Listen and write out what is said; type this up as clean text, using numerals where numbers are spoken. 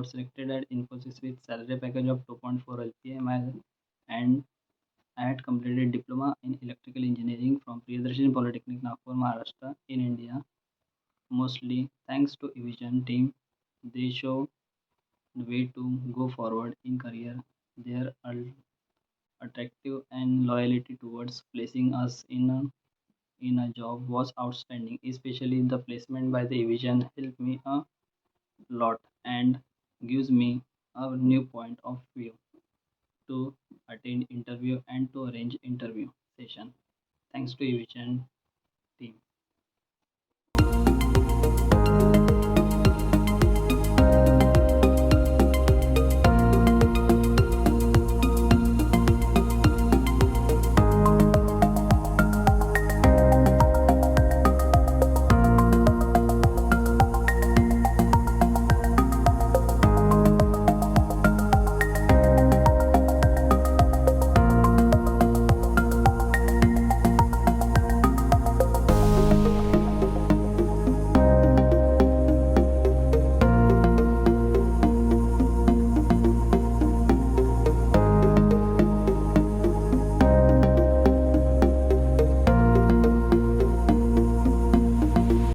got selected at INFOSYS with salary package of 2.4 LPA and I had completed diploma in electrical engineering from Priyadarshini Polytechnic, Nagpur, Maharashtra in India. Mostly thanks to Evision team, they show the way to go forward in career. Their attractive and loyalty towards placing us in a job was outstanding. Especially the placement by the Evision helped me a lot and gives me a new point of view to attend interview and to arrange interview session. Thanks to Evision team.